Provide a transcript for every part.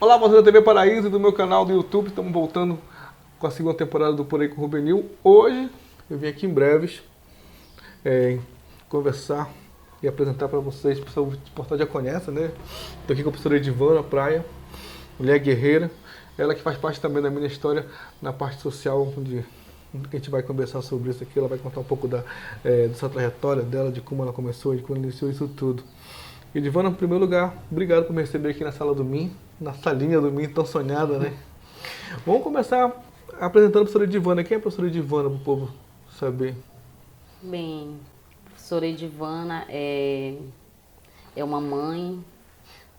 Olá, você da TV Paraíso e do meu canal do YouTube. Estamos voltando com a segunda temporada do Por Aí com o Rubenil. Hoje eu vim aqui em breves conversar e apresentar para vocês. O pessoal do portal já conhece, né? Estou aqui com a professora Edivana Praia, mulher guerreira. Ela que faz parte também da minha história na parte social, onde a gente vai conversar sobre isso aqui. Ela vai contar um pouco dessa trajetória dela, de como ela começou, de como iniciou isso tudo. Edivana, em primeiro lugar, obrigado por me receber aqui na sala do MIM, na salinha do MIM tão sonhada, né? Vamos começar apresentando a professora Edivana. Quem é a professora Edivana, para o povo saber? Bem, a professora Edivana é uma mãe,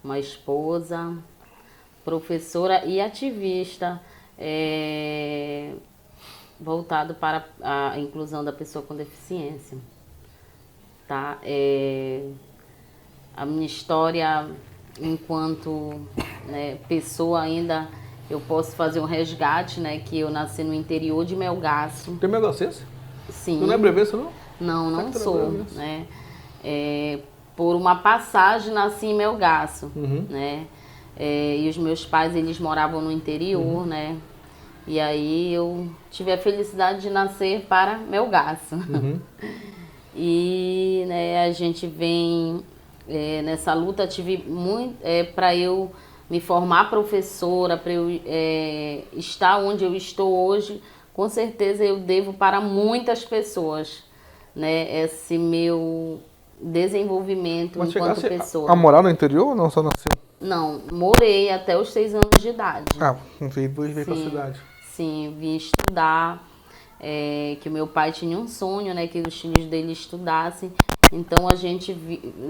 uma esposa, professora e ativista voltado para a inclusão da pessoa com deficiência. Tá? A minha história enquanto pessoa ainda, eu posso fazer um resgate, né? Que eu nasci no interior de Melgaço. Tem melgacense? Sim. Tu não é brevense, não? Não, não Será que tu sou, não é né? Por uma passagem nasci em Melgaço, Uhum. né? E os meus pais, eles moravam no interior, né? E aí eu tive a felicidade de nascer para Melgaço. Uhum. E a gente vem nessa luta, tive muito para eu me formar professora, para eu estar onde eu estou hoje. Com certeza eu devo para muitas pessoas, né, esse meu desenvolvimento. Mas enquanto chegasse pessoa. a morar no interior ou não? Só nasceu? Não, morei até os 6 anos de idade. Ah, veio para a cidade. Sim, vim estudar, que o meu pai tinha um sonho, né, que os filhos dele estudassem. Então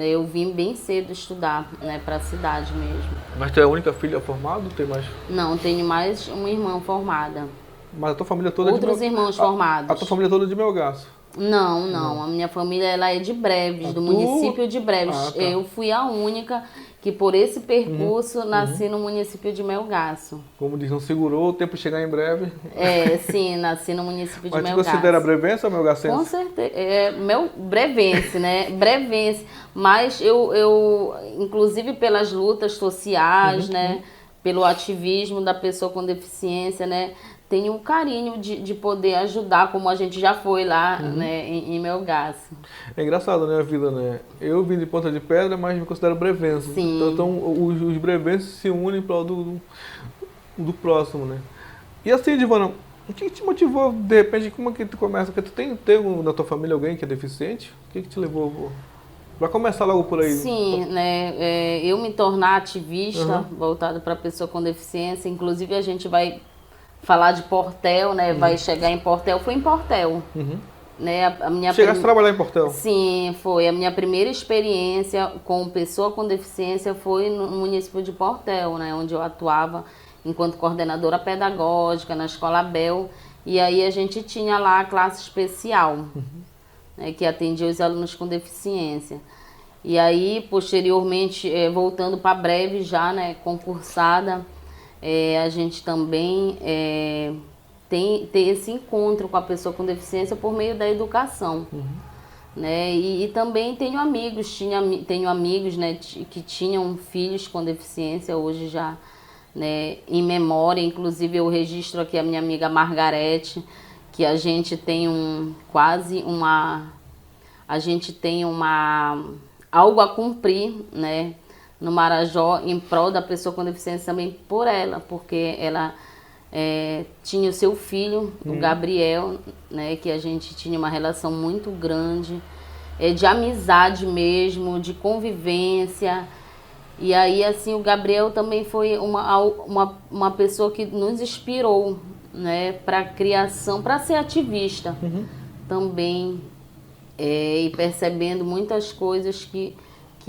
eu vim bem cedo estudar, né, para a cidade mesmo. Mas tu é a única filha formada ou tem mais? Não, tenho mais uma irmã formada. Mas a tua família toda Outros irmãos formados. A tua família toda é de Melgaço? Não. A minha família ela é de Breves, do município de Breves. Tá. Eu fui a única que por esse percurso nasci no município de Melgaço. Como diz, não segurou o tempo de chegar em breve. Sim, nasci no município de Mas Melgaço. Mas tu considera brevense ou melgacense? Com certeza, brevense, né? Brevense. Mas eu, inclusive pelas lutas sociais, né? Pelo ativismo da pessoa com deficiência, né? Tenho um carinho de poder ajudar, como a gente já foi lá, né, em Melgaço. É engraçado, né, a vida, né? Eu vim de Ponta de Pedra, mas me considero brevense. Sim. Então os brevenses se unem para do próximo, né? E assim, Edivana, o que te motivou, de repente, como é que tu começa? Porque tu tem na tua família alguém que é deficiente? O que te levou para começar logo por aí? Sim, né? Eu me tornar ativista, voltado para a pessoa com deficiência. Inclusive, a gente vai falar de Portel, né? Vai chegar em Portel. Foi em Portel. Né? Chegasse a trabalhar em Portel? Sim, foi. A minha primeira experiência com pessoa com deficiência foi no município de Portel, né? Onde eu atuava enquanto coordenadora pedagógica na Escola Abel. E aí a gente tinha lá a classe especial, né? Que atendia os alunos com deficiência. E aí, posteriormente, voltando para Breve já, né? Concursada, a gente também tem esse encontro com a pessoa com deficiência por meio da educação. Né? E também tenho amigos, né, que tinham filhos com deficiência, hoje já, né, em memória. Inclusive eu registro aqui a minha amiga Margarete, que a gente tem algo a cumprir, né, no Marajó, em prol da pessoa com deficiência também por ela, porque ela tinha o seu filho, o Gabriel, né, que a gente tinha uma relação muito grande, de amizade mesmo, de convivência. E aí, assim, o Gabriel também foi uma pessoa que nos inspirou, né, para a criação, para ser ativista também, e percebendo muitas coisas que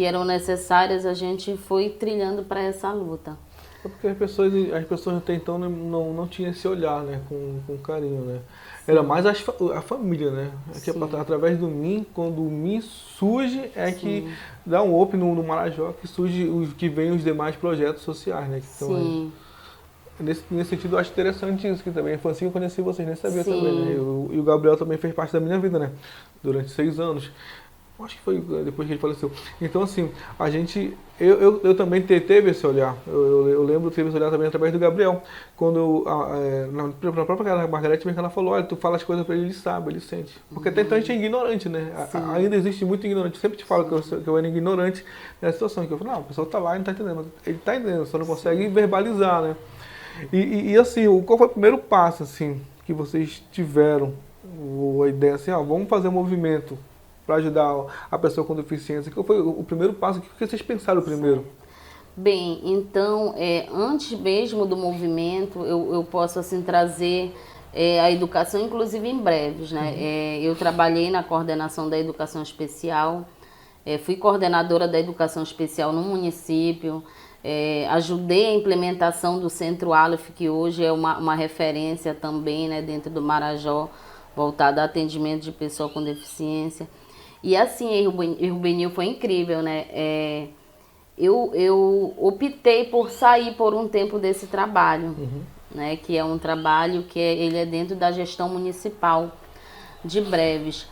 eram necessárias, a gente foi trilhando para essa luta. É porque as pessoas até então não tinham esse olhar, né, com carinho, né? Sim. Era mais a família, né? É que através do MIM, quando o MIM surge, que dá um up no Marajó, que surge que vem os demais projetos sociais, né? Que Sim. Nesse sentido, eu acho interessante isso, que também foi assim que eu conheci vocês, nem sabia também, né? E o Gabriel também fez parte da minha vida, né? Durante 6 anos. Acho que foi depois que ele faleceu. Então, assim, a gente... Eu também teve esse olhar. Eu lembro que teve esse olhar também através do Gabriel. Quando, na própria Margarete mesmo, ela falou, olha, tu fala as coisas pra ele, ele sabe, ele sente. Porque até então a gente é ignorante, né? Ainda existe muito ignorante. Eu sempre te falo que eu era ignorante nessa situação. Que eu falo, não, a pessoa tá lá e não tá entendendo. Ele tá entendendo, só não consegue verbalizar, né? E assim, qual foi o primeiro passo, assim, que vocês tiveram? A ideia assim, vamos fazer um movimento para ajudar a pessoa com deficiência. Qual foi o primeiro passo? O que vocês pensaram primeiro? Bem, então, antes mesmo do movimento, eu posso assim trazer a educação, inclusive em breves, né? Eu trabalhei na coordenação da educação especial, fui coordenadora da educação especial no município, ajudei a implementação do Centro Aleph, que hoje é uma referência também, né, dentro do Marajó, voltado a atendimento de pessoa com deficiência. E assim, em Rubenil foi incrível, né? Eu optei por sair por um tempo desse trabalho, né? Que é um trabalho que ele é dentro da gestão municipal de breves.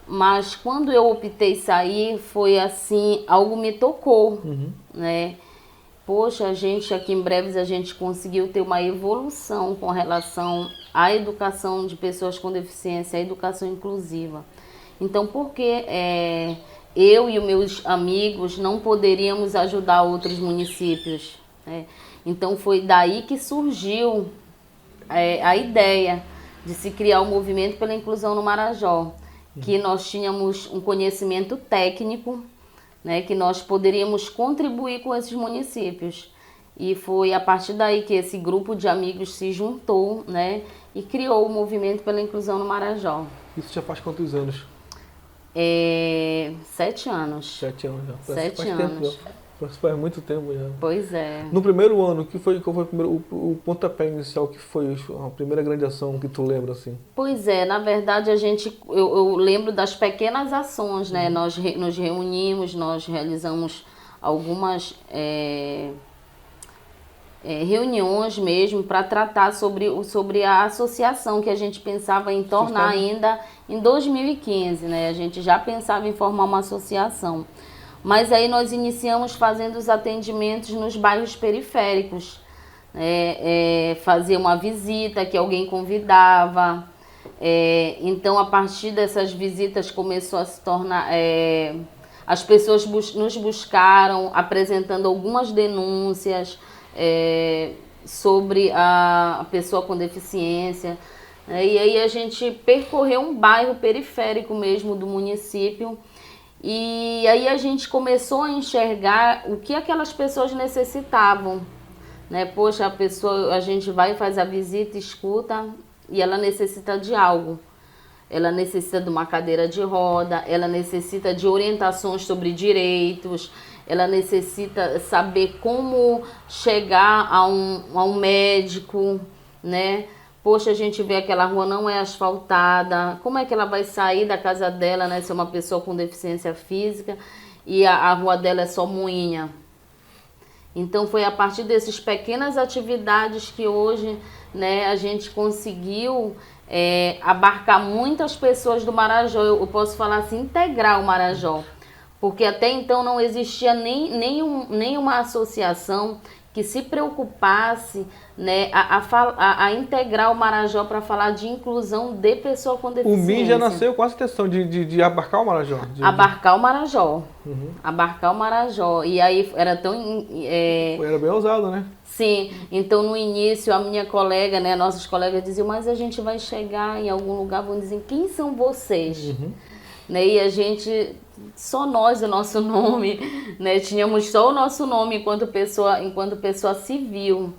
Mas quando eu optei sair, foi assim, algo me tocou, né? Poxa, a gente aqui em breves a gente conseguiu ter uma evolução com relação à educação de pessoas com deficiência, à educação inclusiva. Então, por que eu e os meus amigos não poderíamos ajudar outros municípios, né? Então, foi daí que surgiu a ideia de se criar o movimento pela inclusão no Marajó, que nós tínhamos um conhecimento técnico, né, que nós poderíamos contribuir com esses municípios. E foi a partir daí que esse grupo de amigos se juntou, né, e criou o movimento pela inclusão no Marajó. Isso já faz quantos anos? 7 anos. 7 anos já. 7 anos. Faz muito tempo já. Pois é. No primeiro ano, qual foi o pontapé inicial, que foi a primeira grande ação que tu lembra, assim? Pois é, na verdade eu lembro das pequenas ações, né? Nós nos reunimos, nós realizamos algumas reuniões mesmo para tratar sobre a associação que a gente pensava em tornar ainda em 2015, né? A gente já pensava em formar uma associação. Mas aí nós iniciamos fazendo os atendimentos nos bairros periféricos. Fazia uma visita que alguém convidava. Então, a partir dessas visitas começou a se tornar... as pessoas nos buscaram apresentando algumas denúncias sobre a pessoa com deficiência. E aí a gente percorreu um bairro periférico mesmo do município. E aí a gente começou a enxergar o que aquelas pessoas necessitavam, né? Poxa, a gente vai, faz a visita, escuta, e ela necessita de algo. Ela necessita de uma cadeira de roda, ela necessita de orientações sobre direitos, ela necessita saber como chegar a um médico, né? Poxa, a gente vê aquela rua não é asfaltada, como é que ela vai sair da casa dela, né, se é uma pessoa com deficiência física e a rua dela é só moinha? Então foi a partir dessas pequenas atividades que hoje, né, a gente conseguiu abarcar muitas pessoas do Marajó. Eu posso falar assim, integrar o Marajó, porque até então não existia nenhuma associação que se preocupasse, né, a integrar o Marajó para falar de inclusão de pessoa com deficiência. O MIN já nasceu com essa intenção de abarcar o Marajó? Abarcar o Marajó. Abarcar o Marajó. E aí era tão... Era bem ousado, né? Sim. Então, no início, a minha colega, né, nossos colegas diziam, mas a gente vai chegar em algum lugar, vão dizer, quem são vocês? Né, e a gente... Só nós, o nosso nome, né? Tínhamos só o nosso nome enquanto pessoa civil,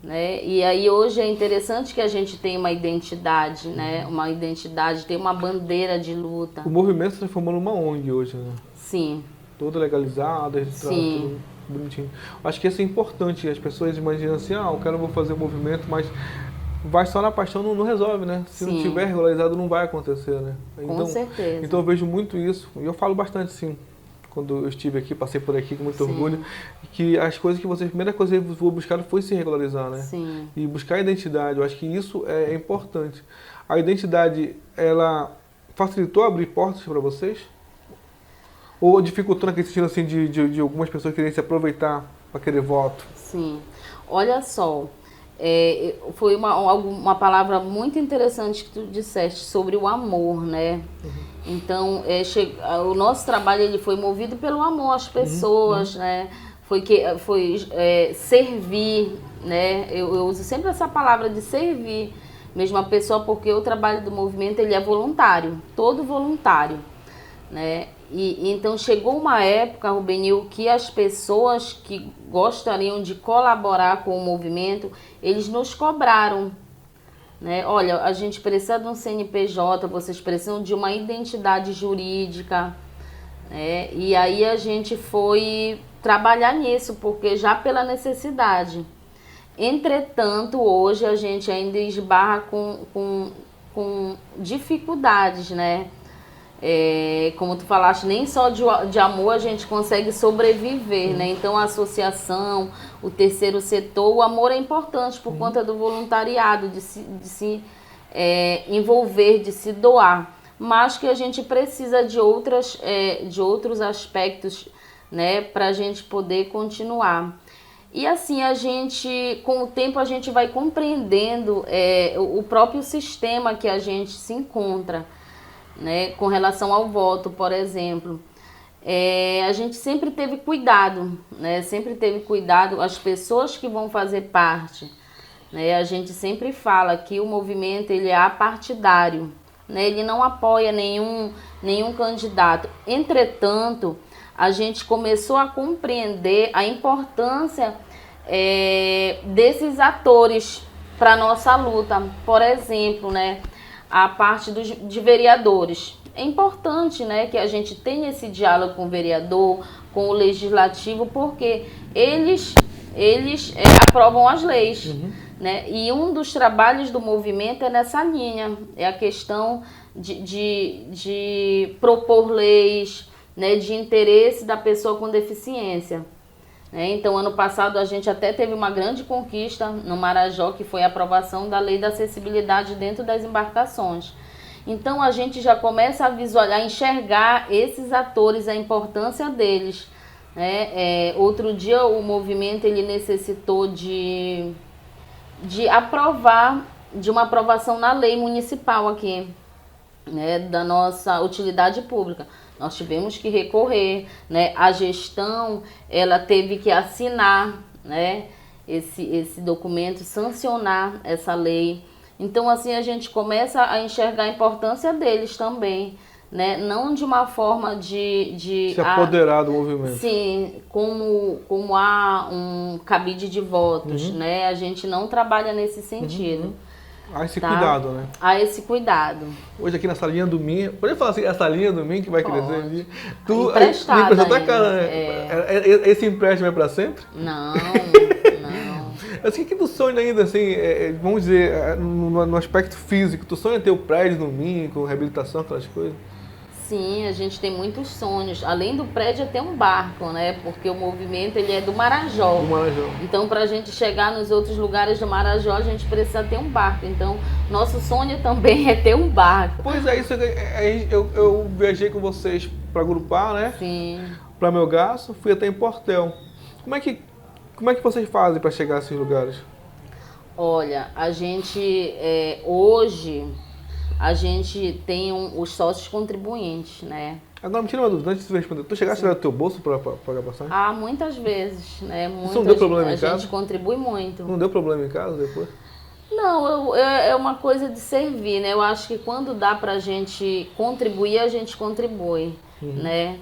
né? E aí hoje é interessante que a gente tenha uma identidade, né? Uma identidade, tem uma bandeira de luta. O movimento se transformou numa ONG hoje, né? Sim. Toda legalizada, registrada, tudo bonitinho. Acho que isso é importante. As pessoas imaginam assim, vou fazer um movimento, mas vai só na paixão, não resolve, né? Se não tiver regularizado, não vai acontecer, né? Com certeza. Então eu vejo muito isso, e eu falo bastante, sim, quando eu estive aqui, passei por aqui com muito orgulho, que as coisas que vocês, a primeira coisa que vocês buscaram foi se regularizar, né? Sim. E buscar a identidade, eu acho que isso é importante. A identidade, ela facilitou abrir portas para vocês? Ou dificultou naquele sentido assim, de algumas pessoas quererem se aproveitar para querer voto? Sim. Olha só, foi uma palavra muito interessante que tu disseste sobre o amor, né? Então, o nosso trabalho ele foi movido pelo amor às pessoas, né? Foi servir, né? Eu uso sempre essa palavra de servir mesmo a pessoa, porque o trabalho do movimento ele é voluntário, todo voluntário, né? E então chegou uma época, Rubenil, que as pessoas que gostariam de colaborar com o movimento, eles nos cobraram, né? Olha, a gente precisa de um CNPJ, vocês precisam de uma identidade jurídica, né? E aí a gente foi trabalhar nisso, porque já pela necessidade. Entretanto, hoje a gente ainda esbarra com dificuldades, né? Como tu falaste, nem só de amor a gente consegue sobreviver, né? Então a associação, o terceiro setor, o amor é importante por conta do voluntariado, de se envolver, de se doar. Mas que a gente precisa de outros aspectos, né? Para a gente poder continuar. E assim, com o tempo a gente vai compreendendo o próprio sistema que a gente se encontra, né, com relação ao voto, por exemplo. A gente sempre teve cuidado, né, sempre teve cuidado, as pessoas que vão fazer parte, né, a gente sempre fala que o movimento ele é apartidário, né, ele não apoia nenhum candidato. Entretanto, a gente começou a compreender a importância desses atores para a nossa luta. Por exemplo, né, a parte de vereadores. É importante, né, que a gente tenha esse diálogo com o vereador, com o legislativo, porque eles aprovam as leis. Né? E um dos trabalhos do movimento é nessa linha, é a questão de propor leis, né, de interesse da pessoa com deficiência. Então, ano passado, a gente até teve uma grande conquista no Marajó, que foi a aprovação da Lei da Acessibilidade dentro das embarcações. Então, a gente já começa a visualizar, a enxergar esses atores, a importância deles. Outro dia, o movimento ele necessitou de uma aprovação na lei municipal aqui, né, da nossa utilidade pública. Nós tivemos que recorrer, né? A gestão ela teve que assinar, né, esse documento, sancionar essa lei. Então, assim, a gente começa a enxergar a importância deles também, né? Não de uma forma de se apoderar do movimento. Sim, como há um cabide de votos, né? A gente não trabalha nesse sentido. Há esse cuidado, né? Há esse cuidado. Hoje aqui na salinha do Min, pode falar assim, a salinha do Min que vai crescer ali. Tu emprestado tá cara, né? Esse empréstimo é para sempre? Não. Assim, o que tu sonha ainda, assim, vamos dizer, no aspecto físico, tu sonha ter o prédio no Min, com reabilitação, aquelas coisas? Sim, a gente tem muitos sonhos. Além do prédio, é ter um barco, né? Porque o movimento ele é do Marajó. Então, para a gente chegar nos outros lugares do Marajó, a gente precisa ter um barco. Então, nosso sonho também é ter um barco. Pois é, isso eu viajei com vocês para Gurupá, né? Sim. Para Melgaço, fui até em Portel. Como é que vocês fazem para chegar a esses lugares? Olha, a gente hoje a gente tem os sócios contribuintes, né? Agora me tira uma dúvida, antes de você responder. Tu chegaste a tirar do teu bolso para pagar a passagem? Muitas vezes, né? Isso não deu problema em casa? A gente contribui muito. Não deu problema em casa depois? Não, é uma coisa de servir, né? Eu acho que quando dá pra gente contribuir, a gente contribui, né?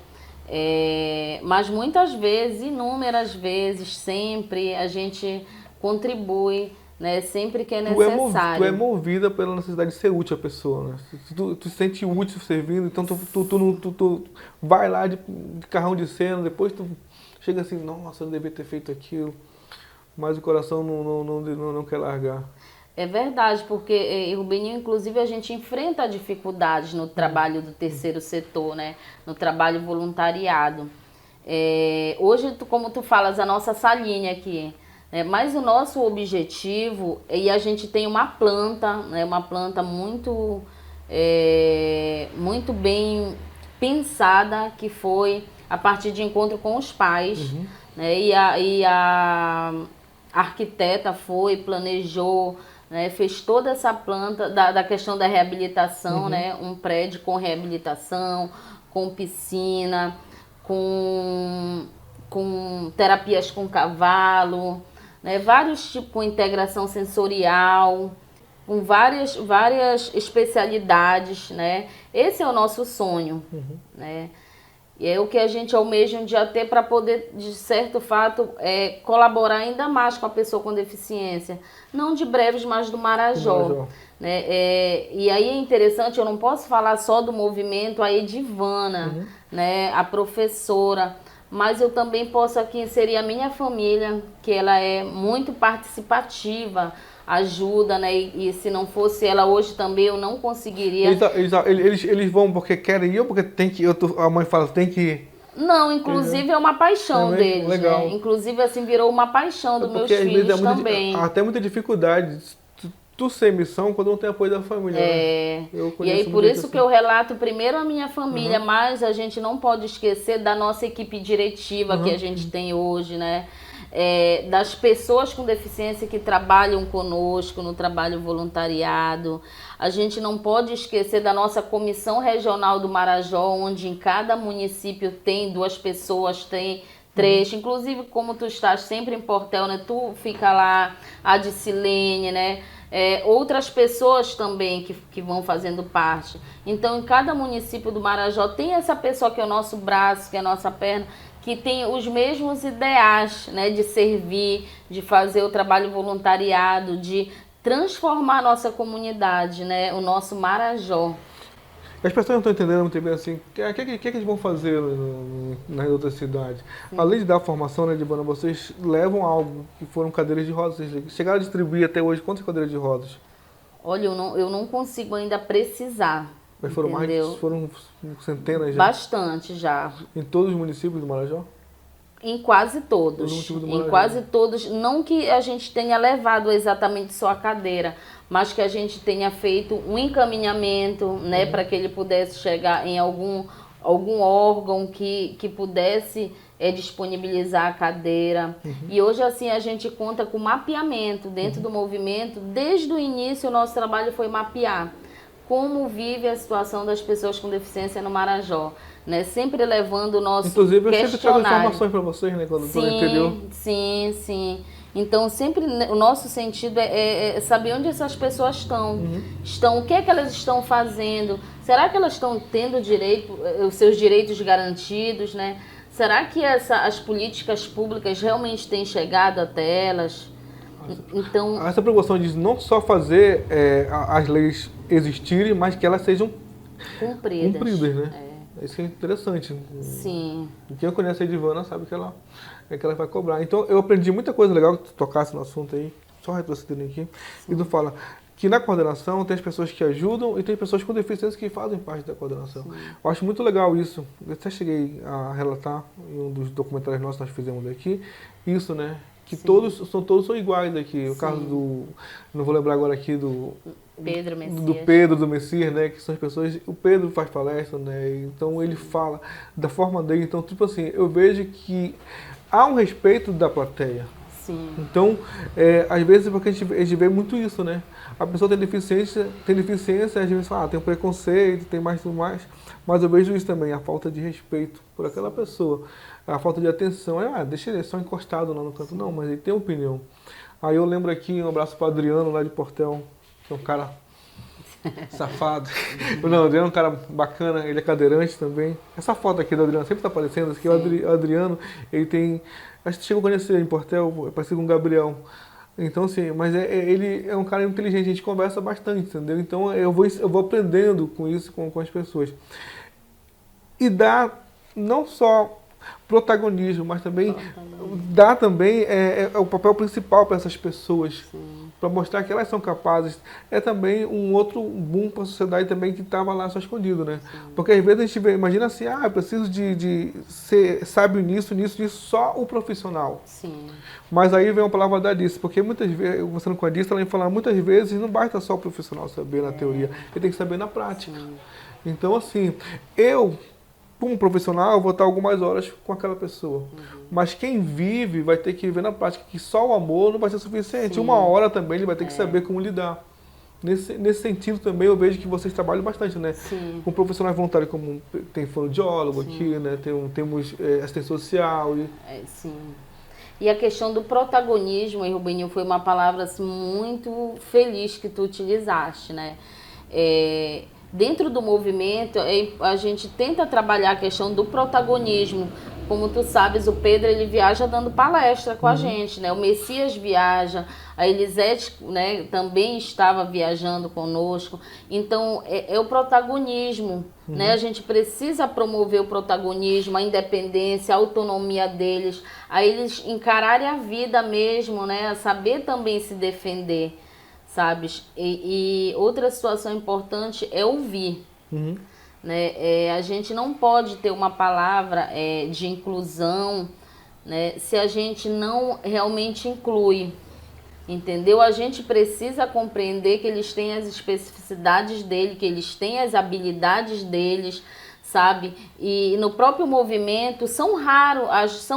Mas muitas vezes, inúmeras vezes, sempre a gente contribui, né? Sempre que é necessário. Tu é movida pela necessidade de ser útil à pessoa, né? Tu se sente útil servindo, então tu vai lá de carrão de cena, depois tu chega assim, nossa, eu devia ter feito aquilo, mas o coração não quer largar. É verdade, porque, Rubeninho, inclusive a gente enfrenta dificuldades no trabalho do terceiro setor, né? No trabalho voluntariado. Hoje, como tu falas, a nossa salinha aqui, mas o nosso objetivo, e a gente tem uma planta, né, uma planta muito bem pensada, que foi a partir de encontro com os pais, né? E a arquiteta planejou, né? Fez toda essa planta da questão da reabilitação, né? Um prédio com reabilitação, com piscina, com terapias com cavalo, né? Vários tipos, com integração sensorial, com várias especialidades, né? Esse é o nosso sonho, né? E é o que a gente almeja um dia ter para poder, de certo fato, colaborar ainda mais com a pessoa com deficiência. Não de Breves, mas do Marajó. Né? E aí é interessante, eu não posso falar só do movimento, a Edivana, né? A professora, mas eu também posso aqui inserir a minha família, que ela é muito participativa, ajuda, né? E se não fosse ela hoje também eu não conseguiria. Eles vão porque querem ir ou porque tem que ir? A mãe fala, tem que ir? Não, inclusive é uma paixão deles, legal. Né? Inclusive, assim, virou uma paixão dos meus filhos também. Até muita dificuldade tu ser missão quando não tem apoio da família. Né? E aí por isso que eu relato primeiro a minha família, mas a gente não pode esquecer da nossa equipe diretiva que a gente tem hoje, né? Das pessoas com deficiência que trabalham conosco no trabalho voluntariado. A gente não pode esquecer da nossa comissão regional do Marajó, onde em cada município tem 2 pessoas, tem 3. Inclusive, como tu estás sempre em Portel, né? Tu fica lá, a Dicilene, né? Outras pessoas também que vão fazendo parte. Então, em cada município do Marajó tem essa pessoa que é o nosso braço, que é a nossa perna, que tem os mesmos ideais, né, de servir, de fazer o trabalho voluntariado, de transformar a nossa comunidade, né, o nosso Marajó. As pessoas não estão entendendo muito bem assim, o que eles vão fazer nas outras cidades? Além de dar formação, né, Edivana, vocês levam algo que foram cadeiras de rodas. Vocês chegaram a distribuir até hoje quantas cadeiras de rodas? Olha, eu não consigo ainda precisar. Mas foram foram centenas já? Bastante já. Em todos os municípios do Marajó? Em quase todos. Em quase todos. Não que a gente tenha levado exatamente só a cadeira, mas que a gente tenha feito um encaminhamento, né, para que ele pudesse chegar em algum órgão que pudesse disponibilizar a cadeira. E hoje, assim, a gente conta com mapeamento dentro do movimento. Desde o início, o nosso trabalho foi mapear como vive a situação das pessoas com deficiência no Marajó, né? Sempre levando o nosso Inclusive, eu sempre trago questionário. informações para vocês, né? Quando interior. Sim. Então, sempre o nosso sentido é saber onde essas pessoas estão, o que é que elas estão fazendo, será que elas estão tendo os seus direitos garantidos, né? Será que as políticas públicas realmente têm chegado até elas? Então, essa preocupação de não só fazer as leis existirem, mas que elas sejam cumpridas, né? Isso é interessante. Sim. Quem conhece a Edivana sabe que ela vai cobrar. Então, eu aprendi muita coisa legal que tu tocasse no assunto aí, só retrocedendo aqui. E tu fala que na coordenação tem as pessoas que ajudam e tem pessoas com deficiência que fazem parte da coordenação. Eu acho muito legal isso. Eu até cheguei a relatar em um dos documentários nossos que nós fizemos aqui, isso, né? Que todos são iguais aqui. O caso não vou lembrar agora aqui do Pedro do Messias, né? Que são as pessoas. O Pedro faz palestra, né? Então ele fala da forma dele. Então, tipo assim, eu vejo que há um respeito da plateia. Sim. Então, às vezes, porque a gente vê muito isso, né? A pessoa tem deficiência, às vezes fala, tem um preconceito, tem mais tudo mais. Mas eu vejo isso também, a falta de respeito por aquela pessoa. A falta de atenção. Deixa ele só encostado lá no canto. Não, mas ele tem opinião. Aí eu lembro aqui, um abraço para o Adriano, lá de Portel, que é um cara safado. Não, o Adriano é um cara bacana, ele é cadeirante também. Essa foto aqui do Adriano sempre está aparecendo, aqui o Adriano, ele tem... Acho que chegou a conhecer em Portel, é parecido com o Gabriel. Então, assim, mas ele é um cara inteligente, a gente conversa bastante, entendeu? Então eu vou aprendendo com isso, com as pessoas. E dá não só protagonismo, mas também dá também o papel principal para essas pessoas, para mostrar que elas são capazes. É também um outro boom para a sociedade também que estava lá só escondido, né? Porque às vezes a gente imagina assim, eu preciso de ser sábio nisso, só o profissional. Sim. Mas aí vem uma palavra da Dice, porque muitas vezes, eu conversando com a Dice, ela me fala, muitas vezes não basta só o profissional saber na teoria, ele tem que saber na prática. Então, assim, eu como profissional, eu vou estar algumas horas com aquela pessoa. Mas quem vive vai ter que ver na prática que só o amor não vai ser suficiente. Sim. Uma hora também ele vai ter que saber como lidar. Nesse sentido também eu vejo que vocês trabalham bastante, né? Sim. Com profissionais voluntários, como tem fonoaudiólogo aqui, né? Temos assistente social. Sim. E a questão do protagonismo, Rubinho, foi uma palavra assim, muito feliz que tu utilizaste, né? Dentro do movimento, a gente tenta trabalhar a questão do protagonismo. Como tu sabes, o Pedro ele viaja dando palestra com a gente, né? O Messias viaja, a Elisete, né, também estava viajando conosco. Então, é o protagonismo, né? A gente precisa promover o protagonismo, a independência, a autonomia deles, a eles encararem a vida mesmo, né? A saber também se defender, sabes? E outra situação importante é ouvir. Né? A gente não pode ter uma palavra de inclusão, né, se a gente não realmente inclui, entendeu? A gente precisa compreender que eles têm as especificidades dele, que eles têm as habilidades deles, sabe? E no próprio movimento são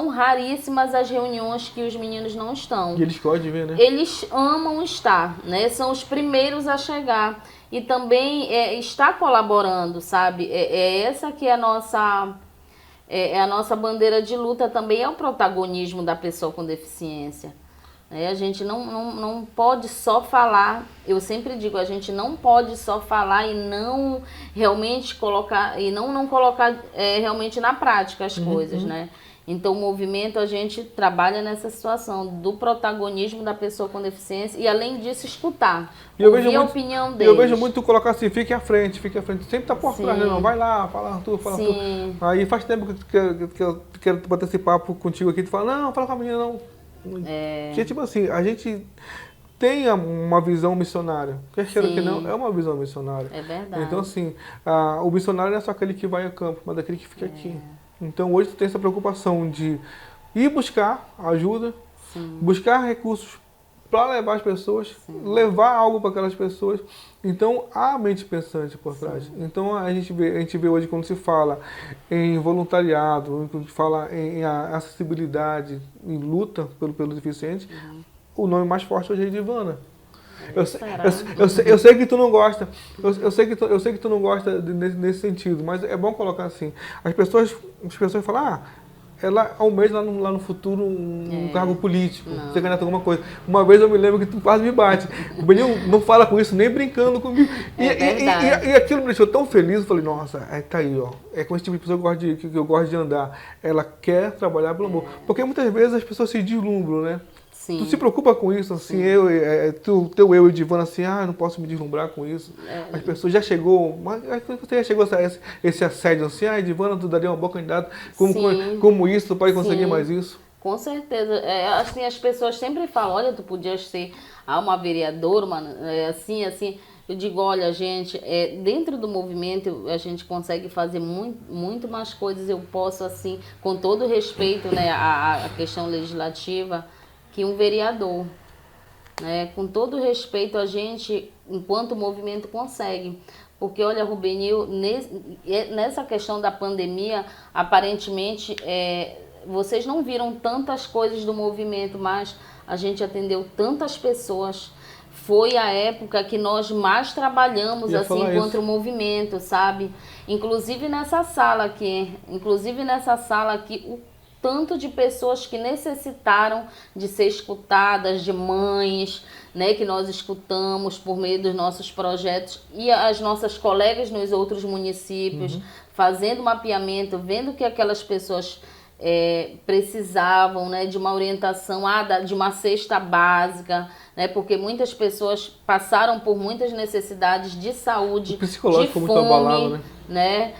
raríssimas as reuniões que os meninos não estão. E eles gostam de ver, né? Eles amam estar, né? São os primeiros a chegar. E também está colaborando, sabe? Essa que é a nossa bandeira de luta também, é o protagonismo da pessoa com deficiência. A gente não pode só falar, eu sempre digo, a gente não pode só falar e não realmente colocar, e não colocar realmente na prática as coisas, né? Então, o movimento, a gente trabalha nessa situação do protagonismo da pessoa com deficiência e, além disso, escutar. Ouvir a opinião deles. Eu vejo muito colocar assim, fique à frente. Sempre tá por trás, né? Não, vai lá, fala Arthur. Aí faz tempo que eu quero bater esse papo contigo aqui, tu fala, não, fala com a menina, não. Porque, tipo assim, a gente tem uma visão missionária. Quer queira que não, é uma visão missionária. É verdade. Então, assim, o missionário não é só aquele que vai a campo, mas aquele que fica aqui. Então, hoje tu tem essa preocupação de ir buscar ajuda, buscar recursos para levar as pessoas, levar algo para aquelas pessoas. Então, há mente pensante por trás. Então, a gente vê hoje, quando se fala em voluntariado, quando se fala em acessibilidade, em luta pelo deficiente, o nome mais forte hoje é Edivana. Eu sei que tu não gosta, eu sei que tu não gosta nesse sentido, mas é bom colocar assim. As pessoas falam, ela almeja lá no futuro um cargo político, ser candidato a alguma coisa. Uma vez eu me lembro que tu quase me bate. O Beninho não fala com isso, nem brincando comigo. E aquilo me deixou tão feliz, eu falei, nossa, tá aí, ó. É com esse tipo de pessoa que eu gosto de andar. Ela quer trabalhar pelo amor. Porque muitas vezes as pessoas se deslumbram, né? Sim. Tu se preocupa com isso, assim, teu eu e Edivana, assim, não posso me deslumbrar com isso. As pessoas já chegou, mas você já chegou a esse assédio, assim, Edivana, tu daria uma boa candidata, como isso, tu pode conseguir mais isso? Com certeza. Assim, as pessoas sempre falam, olha, tu podias ser uma vereadora, assim. Eu digo, olha, gente, dentro do movimento a gente consegue fazer muito mais coisas. Eu posso, assim, com todo respeito, né, à questão legislativa, que um vereador, né? Com todo respeito, a gente, enquanto movimento, consegue. Porque, olha, Rubenil, nessa questão da pandemia, aparentemente, vocês não viram tantas coisas do movimento, mas a gente atendeu tantas pessoas. Foi a época que nós mais trabalhamos, assim, enquanto movimento, sabe? Inclusive nessa sala aqui, o tanto de pessoas que necessitaram de ser escutadas, de mães, né, que nós escutamos por meio dos nossos projetos, e as nossas colegas nos outros municípios, fazendo mapeamento, vendo que aquelas pessoas precisavam, né, de uma orientação, de uma cesta básica, né, porque muitas pessoas passaram por muitas necessidades de saúde, de fome, muito abalado, né,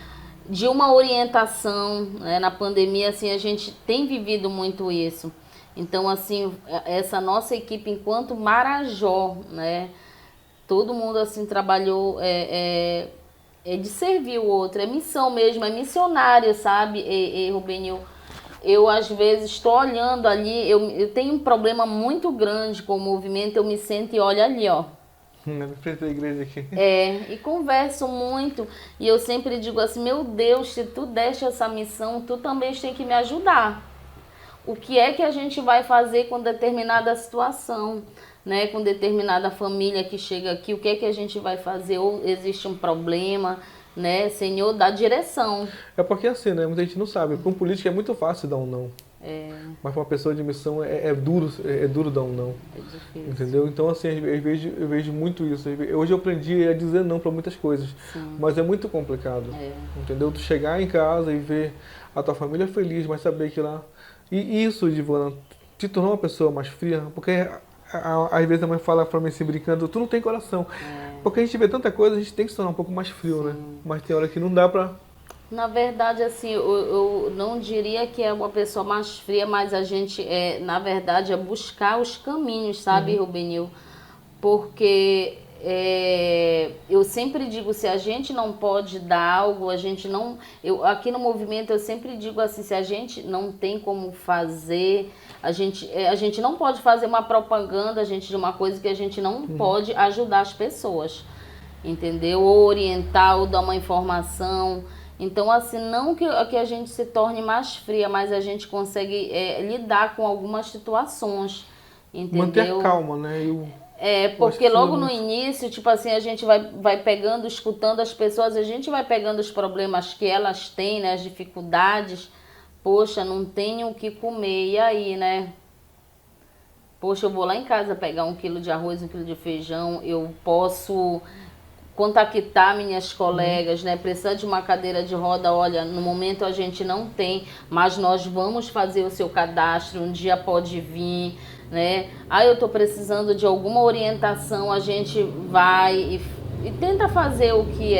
de uma orientação, né? Na pandemia, assim, a gente tem vivido muito isso. Então, assim, essa nossa equipe, enquanto Marajó, né? Todo mundo, assim, trabalhou de servir o outro. É missão mesmo, é missionário, sabe, Rubenil? Eu, às vezes, estou olhando ali, eu tenho um problema muito grande com o movimento, eu me sento e olho ali, ó. Na frente da igreja aqui. E converso muito. E eu sempre digo assim, meu Deus, se tu deste essa missão, tu também tem que me ajudar. O que é que a gente vai fazer com determinada situação, né? Com determinada família que chega aqui, o que é que a gente vai fazer? Ou existe um problema, né? Senhor, dá direção. É porque assim, né? Muita gente não sabe. Para um político é muito fácil dar um não. Mas para uma pessoa de missão é duro dar um não. É difícil. Entendeu? Então, assim, eu vejo muito isso. Hoje eu aprendi a dizer não para muitas coisas. Sim. Mas é muito complicado. Entendeu? Tu chegar em casa e ver a tua família feliz, mas saber que lá... E isso, Divana, te tornou uma pessoa mais fria? Porque às vezes a mãe fala pra mim assim, brincando, tu não tem coração. Porque a gente vê tanta coisa, a gente tem que se tornar um pouco mais frio, né? Mas tem hora que não dá pra... Na verdade, assim, eu não diria que é uma pessoa mais fria, mas a gente, na verdade, é buscar os caminhos, sabe, Rubenil? Porque eu sempre digo, se a gente não pode dar algo, a gente não... aqui no movimento eu sempre digo assim, se a gente não tem como fazer, a gente não pode fazer uma propaganda, de uma coisa que a gente não pode ajudar as pessoas, entendeu? Ou orientar, ou dar uma informação... Então, assim, não que a gente se torne mais fria, mas a gente consegue lidar com algumas situações, entendeu? Manter a calma, né? Porque logo no início, tipo assim, a gente vai pegando, escutando as pessoas, a gente vai pegando os problemas que elas têm, né? As dificuldades. Poxa, não tenho o que comer, e aí, né? Poxa, eu vou lá em casa pegar 1 quilo de arroz, 1 quilo de feijão, eu posso... contactar minhas colegas, né? Precisar de uma cadeira de roda, olha, no momento a gente não tem, mas nós vamos fazer o seu cadastro, um dia pode vir, né? Eu tô precisando de alguma orientação, a gente vai e tenta fazer o que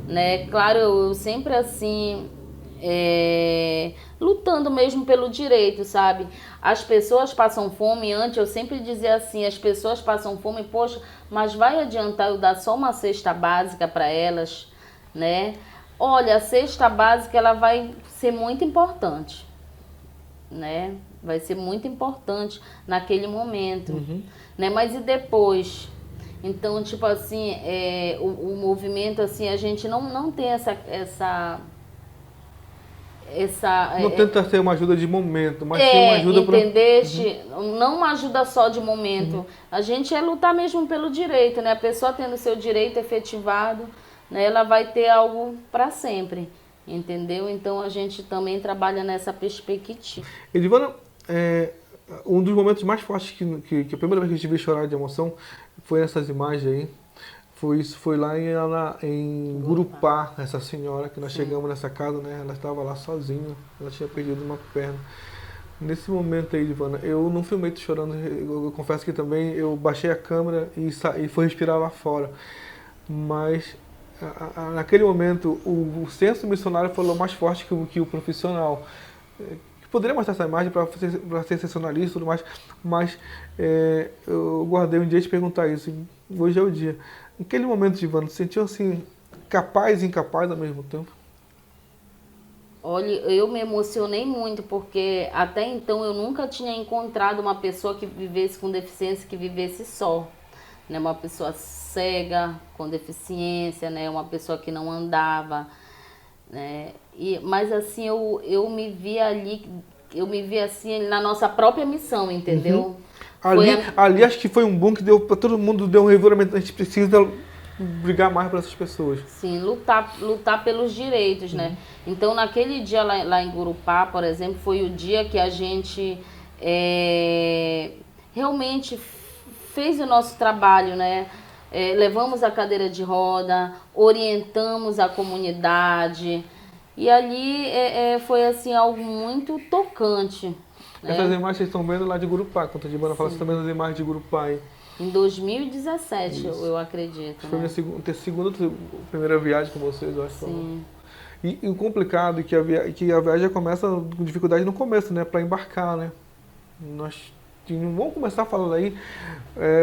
né? Claro, eu sempre assim... lutando mesmo pelo direito, sabe? As pessoas passam fome, antes eu sempre dizia assim, as pessoas passam fome, poxa, mas vai adiantar eu dar só uma cesta básica para elas, né? Olha, a cesta básica ela vai ser muito importante, né? Vai ser muito importante naquele momento, né? Mas e depois? Então, tipo assim, o movimento, assim, a gente não tem essa não tenta ser uma ajuda de momento, mas sim uma ajuda para... entendeste? Não uma ajuda só de momento. A gente lutar mesmo pelo direito, né? A pessoa tendo seu direito efetivado, né? Ela vai ter algo para sempre, entendeu? Então a gente também trabalha nessa perspectiva. Edivana, um dos momentos mais fortes que a primeira vez que eu te vi chorar de emoção foi nessas imagens aí. Foi lá em Gurupá, essa senhora, que nós chegamos nessa casa, né? Ela estava lá sozinha, ela tinha perdido uma perna. Nesse momento aí, Ivana, eu não filmei tu chorando, eu confesso que também eu baixei a câmera e fui respirar lá fora. Mas naquele momento, o senso missionário falou mais forte que o profissional. Poderia mostrar essa imagem para ser sensacionalista e tudo mais, mas eu guardei um dia de perguntar isso, hoje é o dia. Naquele momento, Ivana, você sentiu assim, capaz e incapaz ao mesmo tempo? Olha, eu me emocionei muito, porque até então eu nunca tinha encontrado uma pessoa que vivesse com deficiência, que vivesse só. Né? Uma pessoa cega, com deficiência, né? Uma pessoa que não andava. Né? Mas assim, eu me vi ali, assim na nossa própria missão, entendeu? Ali acho que foi um boom que deu para todo mundo, deu um reviramento. A gente precisa brigar mais para essas pessoas. Sim, lutar pelos direitos, né? Então, naquele dia lá em Gurupá, por exemplo, foi o dia que a gente realmente fez o nosso trabalho, né? Levamos a cadeira de roda, orientamos a comunidade, e ali foi assim algo muito tocante. Essas imagens que vocês estão vendo lá de Gurupá, quando a Divana fala, vocês estão vendo as imagens de Gurupá aí. Em 2017, eu acredito. Foi minha primeira viagem com vocês, eu acho. Sim. E o complicado é que a viagem já começa com dificuldade no começo, né? Para embarcar, né? Vamos começar falando aí,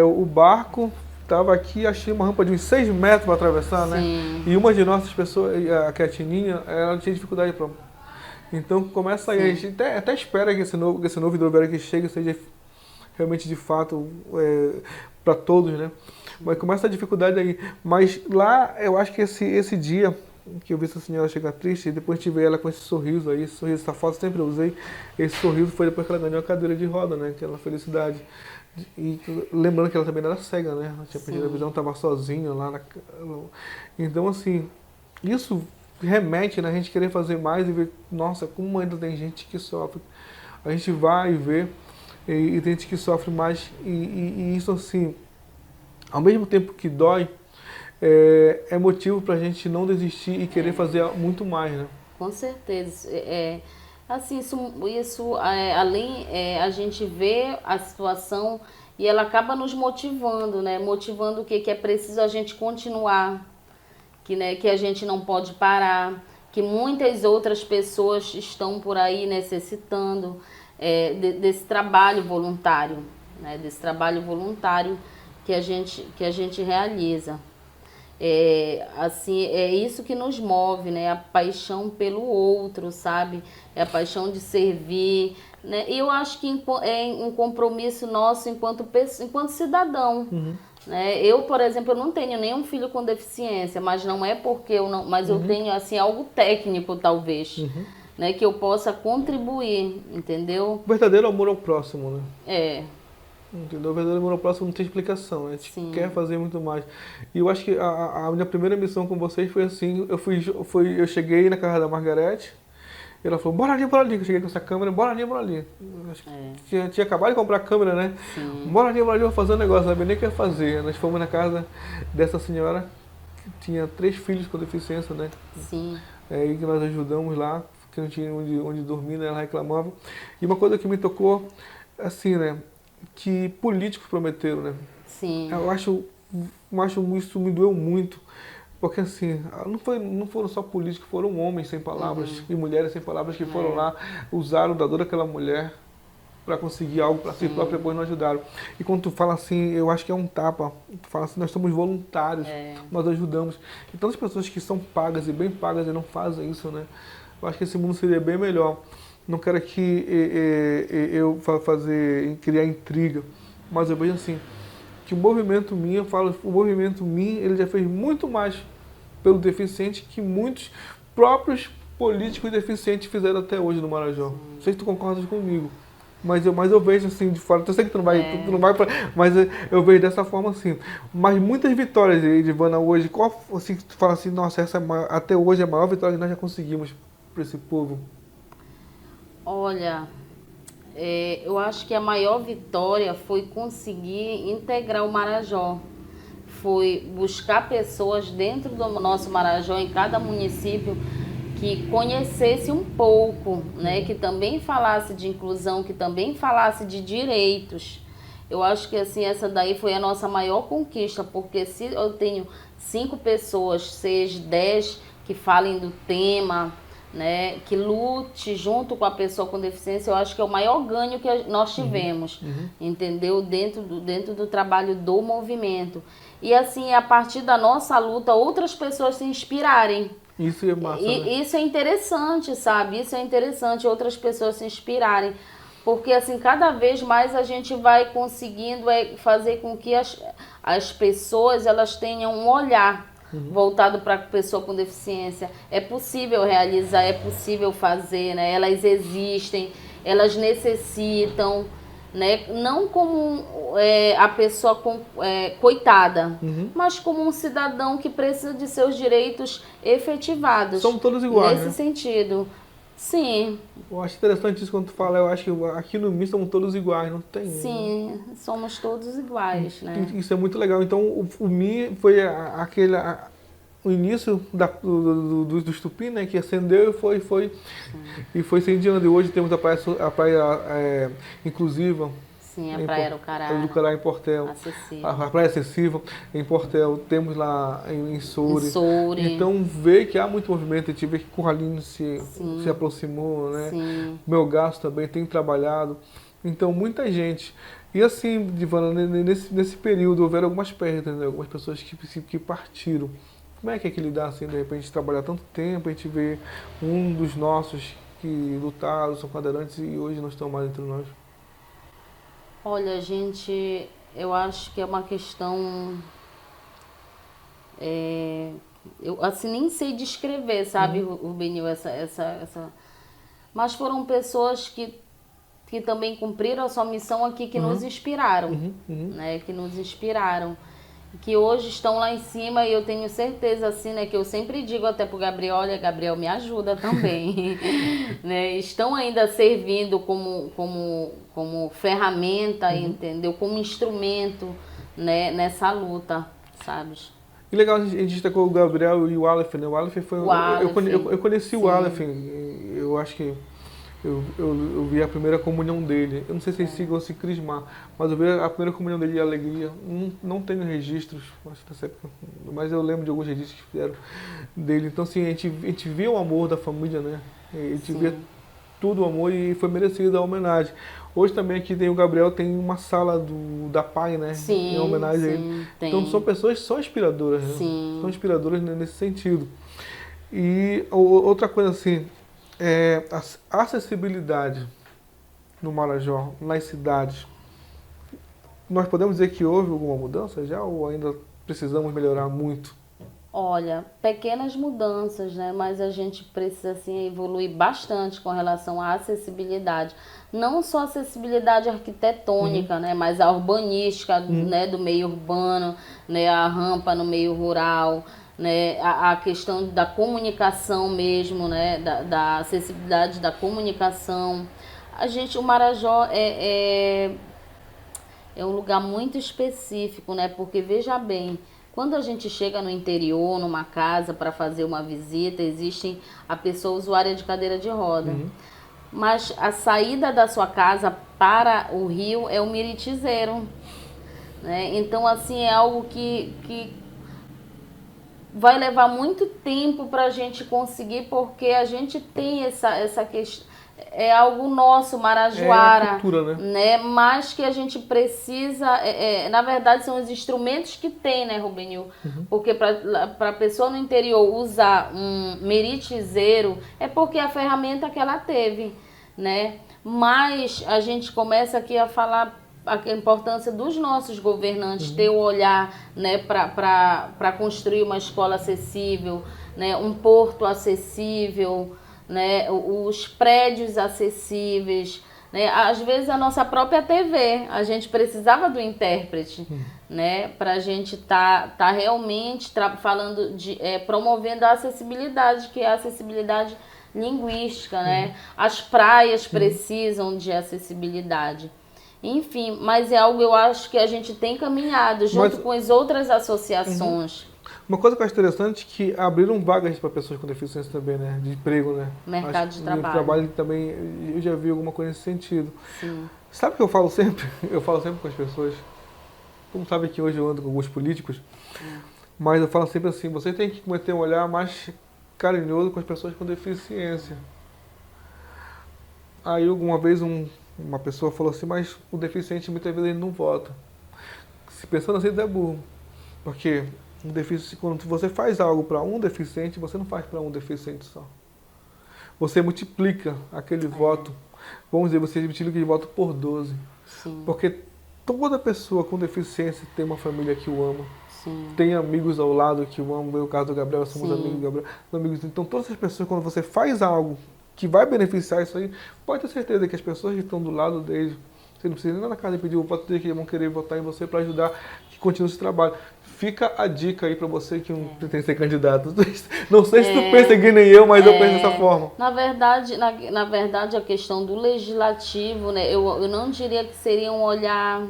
o barco estava aqui, achei uma rampa de uns 6 metros para atravessar, né? Sim. E uma de nossas pessoas, a Tininha, ela tinha dificuldade para... Então começa aí, a gente até espera que esse novo hidroviário que chegue seja realmente de fato para todos, né? Mas começa a dificuldade aí. Mas lá, eu acho que esse dia que eu vi essa senhora chegar triste, e depois tive ela com esse sorriso aí, esse sorriso, essa foto eu sempre usei, esse sorriso foi depois que ela ganhou a cadeira de roda, né? Aquela felicidade. E lembrando que ela também não era cega, né? Ela tinha perdido a visão, estava sozinha lá na... Então, assim, isso remete, né, a gente querer fazer mais e ver, nossa, como ainda tem gente que sofre. A gente vai e vê, e tem gente que sofre mais, e isso, assim, ao mesmo tempo que dói, é motivo para a gente não desistir e querer fazer muito mais, né? Com certeza. Assim, além, a gente vê a situação e ela acaba nos motivando, né? Motivando o que é preciso a gente continuar, que a gente não pode parar, que muitas outras pessoas estão por aí necessitando desse trabalho voluntário, né? Desse trabalho voluntário que a gente realiza. Assim, é isso que nos move, né? A paixão pelo outro, sabe? É a paixão de servir, né? E eu acho que é um compromisso nosso enquanto cidadão. Uhum. Né? Eu, por exemplo, eu não tenho nenhum filho com deficiência, mas não é porque eu não, mas eu tenho assim algo técnico talvez, né, que eu possa contribuir, entendeu? O verdadeiro amor ao próximo, né? É. Entendeu? O verdadeiro amor ao próximo não tem explicação, a gente Sim. quer fazer muito mais. E eu acho que a minha primeira missão com vocês foi assim, eu cheguei na casa da Margarete, e ela falou, bora ali, bora ali, que eu cheguei com essa câmera, bora ali, bora ali. Acho que tinha acabado de comprar a câmera, né? Sim. Bora ali, vou fazer um negócio, não sabia nem o que ia fazer. Nós fomos na casa dessa senhora, que tinha 3 filhos com deficiência, né? Sim. E que nós ajudamos lá, que não tinha onde dormir, né? Ela reclamava. E uma coisa que me tocou, assim, né? Que políticos prometeram, né? Sim. Eu acho isso me doeu muito, porque assim, não foram só políticos, foram homens sem palavras e mulheres sem palavras que foram lá, usaram da dor daquela mulher para conseguir algo para si próprio e depois não ajudaram. E quando tu fala assim, eu acho que é um tapa, tu fala assim, nós somos voluntários, nós ajudamos. E tantas pessoas que são pagas e bem pagas e não fazem isso, né? Eu acho que esse mundo seria bem melhor. Não quero aqui eu criar intriga, mas eu vejo assim, que o movimento ele já fez muito mais pelo deficiente que muitos próprios políticos deficientes fizeram até hoje no Marajó. Não sei se tu concordas comigo, mas eu vejo assim de fora. Eu sei que tu não vai, mas eu vejo dessa forma assim. Mas muitas vitórias, Edivana, hoje, qual assim tu fala assim, nossa, até hoje é a maior vitória que nós já conseguimos para esse povo? Olha, eu acho que a maior vitória foi conseguir integrar o Marajó. Foi buscar pessoas dentro do nosso Marajó, em cada município, que conhecesse um pouco, né? Que também falasse de inclusão, que também falasse de direitos. Eu acho que assim, essa daí foi a nossa maior conquista, porque se eu tenho 5 pessoas, 6, 10 que falem do tema, né, que lute junto com a pessoa com deficiência, eu acho que é o maior ganho que nós tivemos, entendeu? Dentro do trabalho do movimento. E assim, a partir da nossa luta, outras pessoas se inspirarem. Isso é massa, né? Isso é interessante, sabe? Isso é interessante, outras pessoas se inspirarem. Porque assim, cada vez mais a gente vai conseguindo fazer com que as pessoas elas tenham um olhar voltado para a pessoa com deficiência. É possível realizar, é possível fazer, né? Elas existem, elas necessitam, né? Não como a pessoa coitada, mas como um cidadão que precisa de seus direitos efetivados. Somos todos iguais, nesse né? sentido. Sim. Eu acho interessante isso quando tu fala, eu acho que aqui no MI somos todos iguais, não tem... Sim, somos todos iguais, né? Isso é muito legal. Então o MI foi o início do Estupim, né, que acendeu e foi incendiando. E hoje temos a praia inclusiva. Sim, a Praia Arucará em Portel. Acessível. A praia acessível em Portel. Temos lá em Soure. Soure. Então vê que há muito movimento. A gente vê que Curralinho se aproximou, né? Sim. Melgaço também tem trabalhado. Então muita gente. E assim, Divana, nesse período houveram algumas perdas, né? Algumas pessoas que partiram. Como é que lidar assim, de repente, trabalhar tanto tempo, a gente vê um dos nossos que lutaram, são cadeirantes e hoje não estão mais entre nós? Olha, gente, Eu acho que é uma questão... eu assim nem sei descrever, sabe, Rubenil, mas foram pessoas que também cumpriram a sua missão aqui, que nos inspiraram, né, que nos inspiraram, que hoje estão lá em cima, e eu tenho certeza, assim, né, que eu sempre digo até pro Gabriel, olha, Gabriel, me ajuda também, né, estão ainda servindo como ferramenta, entendeu, como instrumento, né, nessa luta, sabe? E legal, a gente destacou o Gabriel e o Aleph, né? O Aleph foi... Eu conheci sim. o Aleph, eu acho que eu vi a primeira comunhão dele. Eu não sei se eles sigam se crismar, mas eu vi a primeira comunhão dele de alegria. Não tenho registros, mas eu lembro de alguns registros que fizeram dele. Então, assim, a gente vê o amor da família, né? A gente vê tudo o amor, e foi merecida a homenagem. Hoje também aqui tem o Gabriel, tem uma sala da PAI, né? Sim, em homenagem a ele. tem. Então são pessoas só inspiradoras, né? Sim. São inspiradoras nesse sentido. E outra coisa assim, a acessibilidade no Marajó, nas cidades. Nós podemos dizer que houve alguma mudança já, ou ainda precisamos melhorar muito? Olha, pequenas mudanças, né? Mas a gente precisa assim, evoluir bastante com relação à acessibilidade. Não só a acessibilidade arquitetônica, né? Mas a urbanística, né? Do meio urbano, né? A rampa no meio rural, né? A questão da comunicação mesmo, né? Da acessibilidade da comunicação. O Marajó é um lugar muito específico, né? Porque veja bem, quando a gente chega no interior, numa casa, para fazer uma visita, a pessoa usuária de cadeira de roda. Mas a saída da sua casa para o rio é o Miritizeiro, né? Então, assim, é algo que vai levar muito tempo para a gente conseguir, porque a gente tem essa questão. É algo nosso, marajoara, É a cultura, né? Mas que a gente precisa, na verdade são os instrumentos que tem, né, Rubenil? Porque para a pessoa no interior usar um meritizeiro, é porque a ferramenta que ela teve, né? Mas a gente começa aqui a falar a importância dos nossos governantes ter o olhar, né, para construir uma escola acessível, né, um porto acessível, né, os prédios acessíveis, né, às vezes a nossa própria TV, a gente precisava do intérprete, né, para a gente tá realmente falando promovendo a acessibilidade, que é a acessibilidade linguística, né, as praias precisam de acessibilidade. Enfim, mas é algo, eu acho, que a gente tem caminhado junto com as outras associações. Uma coisa que eu acho interessante é que abriram vagas para pessoas com deficiência também, né? De emprego, né? Mercado de trabalho. No trabalho também, eu já vi alguma coisa nesse sentido. Sim. Sabe o que eu falo sempre? Eu falo sempre com as pessoas. Como sabe que hoje eu ando com alguns políticos, mas eu falo sempre assim, você tem que ter um olhar mais carinhoso com as pessoas com deficiência. Aí alguma vez uma pessoa falou assim, mas o deficiente muitas vezes ele não vota. Se pensando assim, é burro. Porque quando você faz algo para um deficiente, você não faz para um deficiente só. Você multiplica aquele voto. Vamos dizer, você multiplica aquele voto por 12. Sim. Porque toda pessoa com deficiência tem uma família que o ama. Sim. Tem amigos ao lado que o amam. No caso do Gabriel, somos amigos do Gabriel. Amigos. Então todas essas pessoas, quando você faz algo que vai beneficiar isso aí, pode ter certeza que as pessoas que estão do lado dele, você não precisa nem ir na casa e pedir o voto dele, que vão querer votar em você para ajudar que continue esse trabalho. Fica a dica aí para você que não pretende ser candidato. Não sei se tu pensa que nem eu, mas eu penso dessa forma. Na verdade, a questão do legislativo, né, eu não diria que seria um olhar...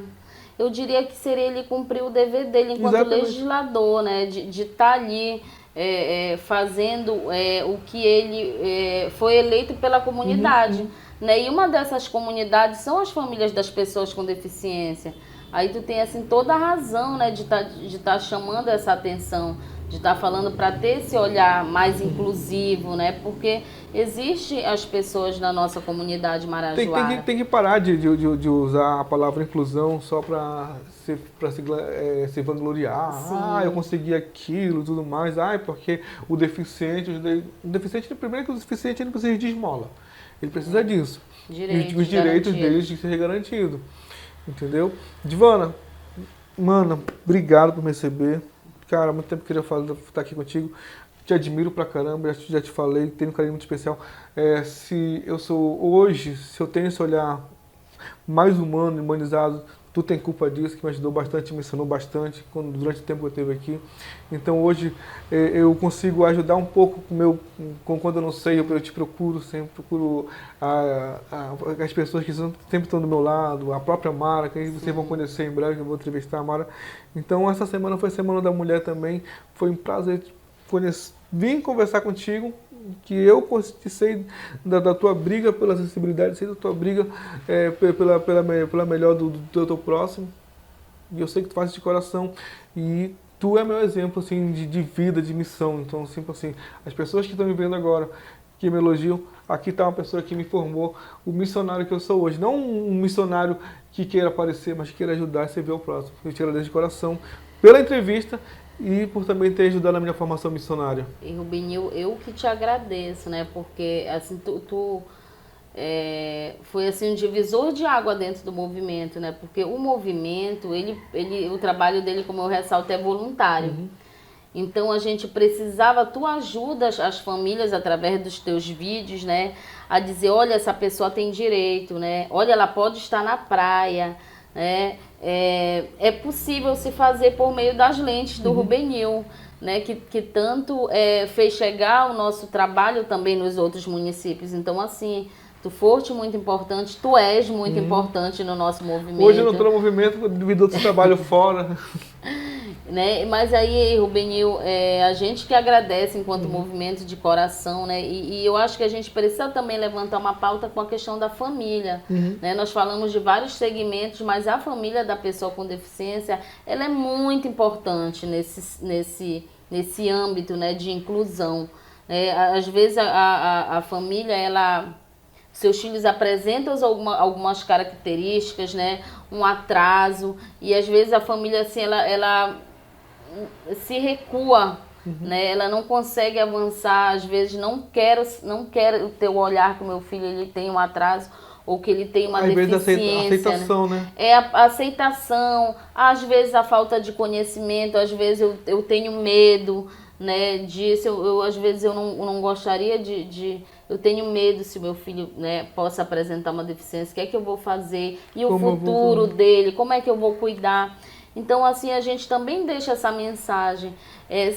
Eu diria que seria ele cumprir o dever dele enquanto legislador, né, de estar ali fazendo o que ele foi eleito pela comunidade. Né? E uma dessas comunidades são as famílias das pessoas com deficiência. Aí tu tem assim toda a razão, né, de tá chamando essa atenção, de estar falando para ter esse olhar mais inclusivo, né? Porque existe as pessoas na nossa comunidade marajoara. Tem que parar de usar a palavra inclusão só para se vangloriar. Sim. Ah, eu consegui aquilo e tudo mais. Ah, porque o deficiente, primeiro que o deficiente não precisa de esmola. Ele precisa disso. Os direitos deles têm que ser garantidos. Entendeu? Divana, Mano, obrigado por me receber. Cara, há muito tempo que eu queria falar, estar aqui contigo. Te admiro pra caramba, já te falei, tenho um carinho muito especial. Se eu sou hoje, se eu tenho esse olhar mais humano, humanizado, tu tem culpa disso, que me ajudou bastante, me ensinou bastante durante o tempo que eu esteve aqui. Então hoje eu consigo ajudar um pouco quando eu não sei, eu te procuro, sempre procuro as pessoas que sempre estão do meu lado, a própria Mara, que vocês vão conhecer em breve, eu vou entrevistar a Mara. Então essa semana foi a Semana da Mulher também, foi um prazer vim conversar contigo, que eu sei da tua briga pela acessibilidade, sei da tua briga pela melhor do teu próximo. E eu sei que tu faz de coração. E tu é meu exemplo assim, de vida, de missão. Então, assim, as pessoas que estão me vendo agora, que me elogiam, aqui está uma pessoa que me formou, o missionário que eu sou hoje. Não um missionário que queira aparecer, mas que queira ajudar e servir ao próximo. Eu te agradeço de coração pela entrevista e por também ter ajudado na minha formação missionária. E Rubinho, eu que te agradeço, né? Porque assim, tu foi assim um divisor de água dentro do movimento, né? Porque o movimento, o trabalho dele, como eu ressalto, é voluntário. Uhum. Então a gente precisava, tu ajudas as famílias através dos teus vídeos, né? A dizer, olha, essa pessoa tem direito, né? Olha, ela pode estar na praia, né? É possível se fazer por meio das lentes do Rubenil, né? Que tanto fez chegar o nosso trabalho também nos outros municípios. Então, assim, tu foste muito importante, tu és muito importante no nosso movimento. Hoje eu não estou no movimento devido ao teu trabalho fora. Né? Mas aí, Rubenil, a gente que agradece enquanto movimento de coração, né? E eu acho que a gente precisa também levantar uma pauta com a questão da família. Né? Nós falamos de vários segmentos, mas a família da pessoa com deficiência, ela é muito importante nesse âmbito, né, de inclusão. Às vezes a família, seus filhos apresentam algumas características, né, um atraso, e às vezes a família assim, ela se recua, né? Ela não consegue avançar, às vezes não quero ter o olhar que o meu filho ele tem um atraso ou que ele tem uma deficiência. Às vezes aceitação, né? É a aceitação, às vezes a falta de conhecimento, às vezes eu tenho medo, né, disso, às vezes eu não gostaria eu tenho medo se o meu filho, né, possa apresentar uma deficiência, o que é que eu vou fazer? E o futuro dele, como é que eu vou cuidar? Então, assim, a gente também deixa essa mensagem.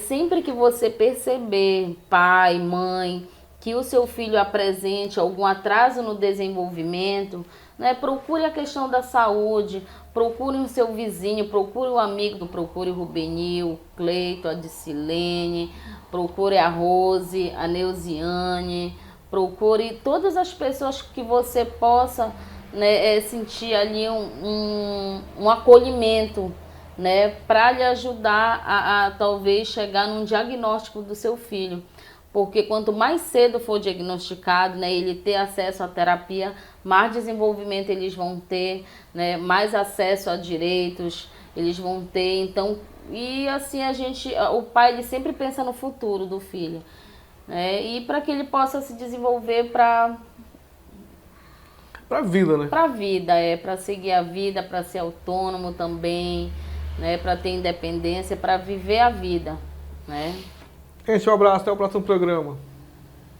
Sempre que você perceber, pai, mãe, que o seu filho apresente algum atraso no desenvolvimento, né, procure a questão da saúde, procure o seu vizinho, procure o amigo, procure o Rubenil, Cleito, a Dicilene, procure a Rose, a Neuziane, procure todas as pessoas que você possa, né, sentir ali um acolhimento, né, para lhe ajudar a talvez chegar num diagnóstico do seu filho. Porque quanto mais cedo for diagnosticado, né, ele ter acesso à terapia, mais desenvolvimento eles vão ter, né, mais acesso a direitos eles vão ter. Então, e assim o pai ele sempre pensa no futuro do filho, né, e para que ele possa se desenvolver para a vida, né? Para a vida, para seguir a vida, para ser autônomo também, né, para ter independência, para viver a vida, né? Gente, um abraço, até o próximo programa.